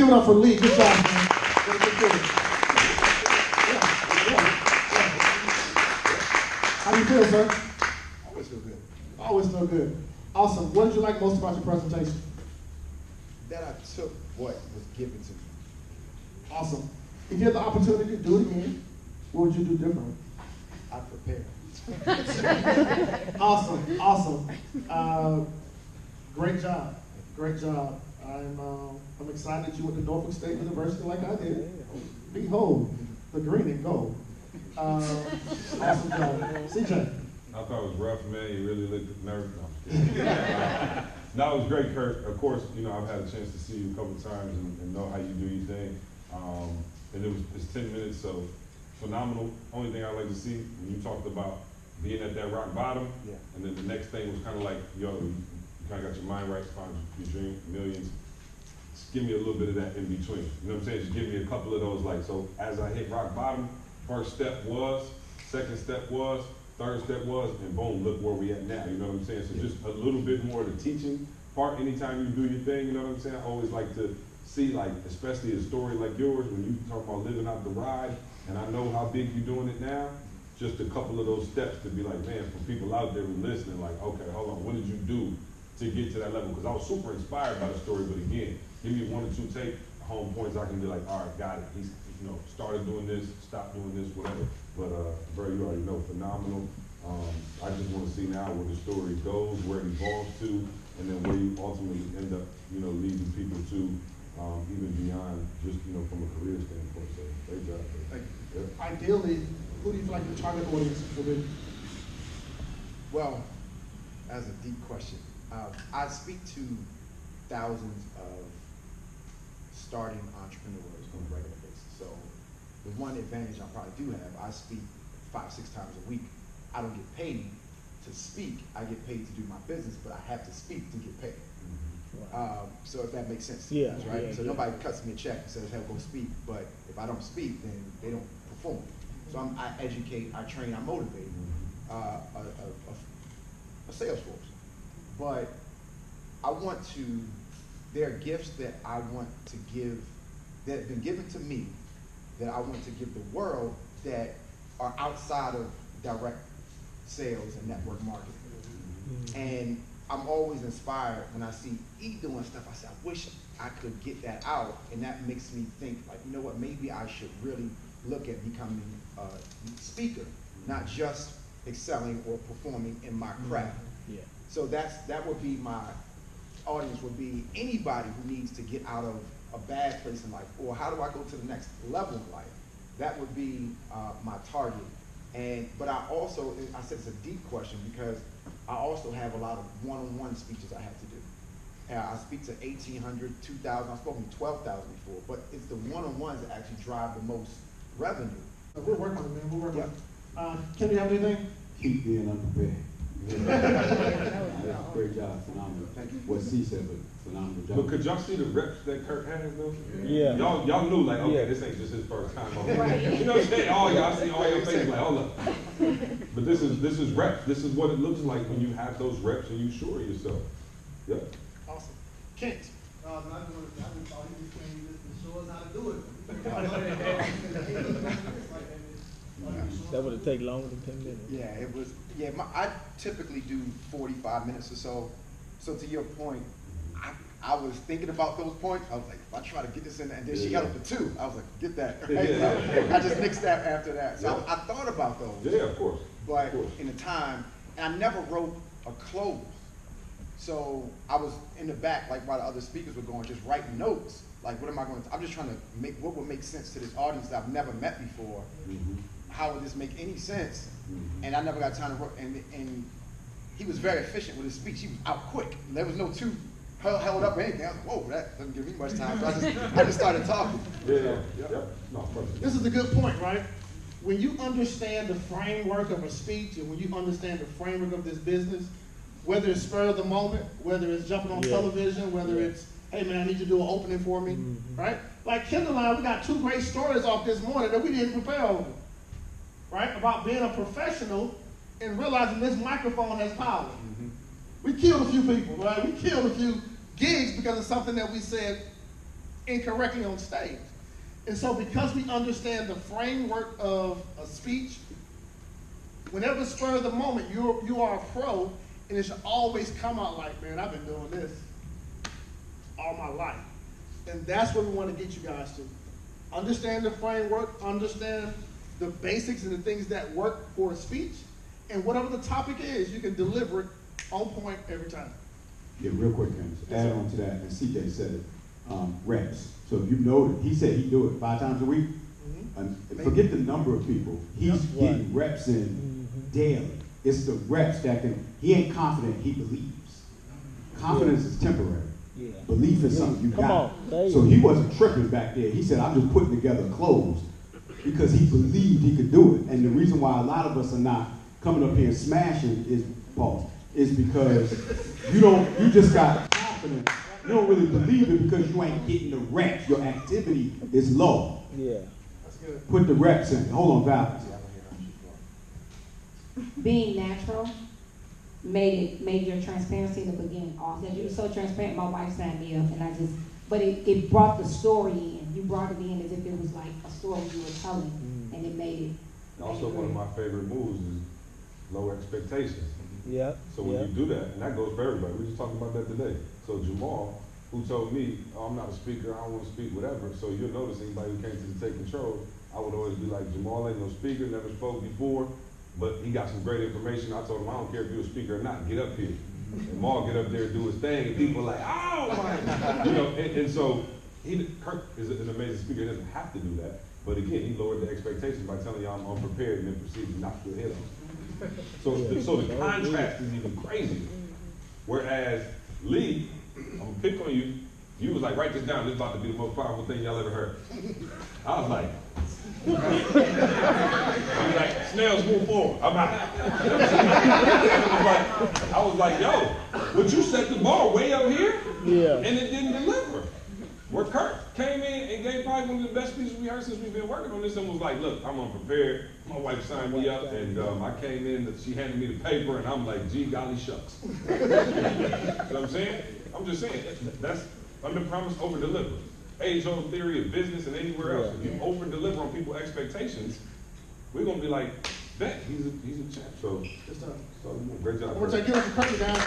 give it up for Lee. Good job, man. How do you feel, sir? Always feel good. Always feel good. Awesome. What did you like most about your presentation? That I took what was given to me. Awesome. If you had the opportunity to do it again, what would you do differently? I prepared. Awesome. Great job. I'm excited that you went to Norfolk State University like I did. Behold, the green and gold. Awesome job. CJ. I thought it was rough, man. You really looked nervous. No, I'm kidding. No, it was great, Kurt. Of course, I've had a chance to see you a couple of times and know how you do your thing. And it's 10 minutes, so phenomenal. Only thing I like to see when you talked about being at that rock bottom, and then the next thing was kind of like, yo, you kind of got your mind right, find your dream, millions. Just give me a little bit of that in between. You know what I'm saying? Just give me a couple of those, like, so as I hit rock bottom, first step was, second step was, third step was, and boom, look where we at now. You know what I'm saying? So just a little bit more of the teaching part. Anytime you do your thing, you know what I'm saying? I always like to see, like, especially a story like yours, when you talk about living out the ride, and I know how big you're doing it now, just a couple of those steps to be like, man, for people out there who listening, like, okay, hold on, what did you do to get to that level? Because I was super inspired by the story, but again, give me one or two home points I can be like, all right, got it. He's, started doing this, stopped doing this, whatever. But, bro, you already know, phenomenal. I just want to see now where the story goes, where it evolves to, and then where you ultimately end up, leading people to, even beyond just, from a career standpoint. So, great job. Thank you. Yeah. Ideally, who do you feel like the target audience will be? Well, that's a deep question. I speak to thousands of starting entrepreneurs on a regular basis. So the one advantage I probably do have, I speak 5-6 times a week. I don't get paid to speak. I get paid to do my business, but I have to speak to get paid. Wow. So if that makes sense to you, right? So nobody cuts me a check and says, hey, go speak. But if I don't speak, then they don't perform. So I educate, I train, I motivate a sales force. But there are gifts that I want to give, that have been given to me, that I want to give the world that are outside of direct sales and network marketing. And I'm always inspired when I see E doing stuff. I say, I wish I could get that out. And that makes me think, like, you know what, maybe I should really look at becoming a speaker, not just excelling or performing in my craft. Yeah. So that would be my audience, would be anybody who needs to get out of a bad place in life, or how do I go to the next level in life? That would be my target. But I said it's a deep question because I also have a lot of one-on-one speeches I have to do. I speak to 1,800, 2,000, I've spoken to 12,000 before, but it's the one-on-ones that actually drive the most revenue. We're working on it, man. We're working on it. Ken, do you have anything? Keep being unprepared. Great job, phenomenal. Thank you. What C said, but phenomenal job. But could y'all see the reps that Kurt has though? Yeah. Y'all knew, like, okay, this ain't just his first time. Right. You know what I'm saying? I see all your faces like, hold up. But this is reps. This is what it looks like when you have those reps and you sure of yourself. Yep. Awesome. Kent. I just thought he was saying this to show us how to do it. That would have taken longer than 10 minutes. Yeah, it was. Yeah, I typically do 45 minutes or so. So to your point, I was thinking about those points. I was like, if I try to get this in there, and then she held it for 2. I was like, get that. Right? Yeah. I just nixed that after that. So I thought about those. Yeah, of course. But in the time, and I never wrote a close. So I was in the back, like while the other speakers were going, just writing notes. Like, what am I going to, I'm just trying to make, what would make sense to this audience that I've never met before? Mm-hmm. How would this make any sense? Mm-hmm. And I never got time to work, and he was very efficient with his speech. He was out quick. There was no two held up or anything. I was like, whoa, that doesn't give me much time. So I just started talking. Yeah. No, perfect. This is a good point, right? When you understand the framework of a speech and when you understand the framework of this business, whether it's spur of the moment, whether it's jumping on television, whether it's, hey man, I need you to do an opening for me, right? Like Kendall and I, we got 2 great stories off this morning that we didn't prepare over, right? About being a professional and realizing this microphone has power. We killed a few people, right? We killed a few gigs because of something that we said incorrectly on stage. And so because we understand the framework of a speech, whenever spur of the moment, you are a pro, and it should always come out like, man, I've been doing this all my life. And that's what we want to get you guys to. Understand the framework, understand the basics and the things that work for a speech, and whatever the topic is, you can deliver it on point every time. Yeah, real quick, Candace, add on to that, and CJ said it, reps. So if you noted, he said he do it 5 times a week. And forget the number of people. He's getting reps in daily. It's the reps that can, he ain't confident, he believes. Confidence is temporary. Yeah. Belief is something you Come got. on, there you So go. he wasn't tripping back there. He said, I'm just putting together clothes because he believed he could do it. And the reason why a lot of us are not coming up here and smashing is, Paul, is because you just got confidence. You don't really believe it because you ain't getting the reps. Your activity is low. Yeah. That's good. Put the reps in. Hold on, Val. Being natural made your transparency in the beginning awesome. You were so transparent, my wife signed me up, and but it brought the story in. You brought it in as if it was like a story you were telling, and it made it. Also, one of my favorite moves is low expectations. Yeah. So when you do that, and that goes for everybody, we just talked about that today. So Jamal, who told me, oh, I'm not a speaker, I don't want to speak, whatever. So you'll notice anybody who came to the Take Control, I would always be like, Jamal ain't no speaker, never spoke before, but he got some great information. I told him, I don't care if you're a speaker or not, get up here. And Maul get up there and do his thing, and people are like, oh my, you know, and so Kirk is an amazing speaker. He doesn't have to do that, but again, he lowered the expectations by telling y'all I'm unprepared and then proceeded to knock your head off. So the contrast is even crazier. Whereas Lee, I'm gonna pick on you. You was like, write this down. This is about to be the most powerful thing y'all ever heard. I was like, he was like, snails move forward. I'm out. I was like, yo, but you set the bar way up here, and it didn't deliver. Where Kirk came in and gave probably one of the best speeches we heard since we've been working on this, and was like, look, I'm unprepared. My wife signed me up, and I came in, she handed me the paper, and I'm like, gee, golly shucks. You know what I'm saying? I'm just saying, that's under promise, over deliver. Age-old theory of business and anywhere else. If you over deliver on people's expectations, we're gonna be like, bet he's a champ. So, great job. We're going to give us a country down.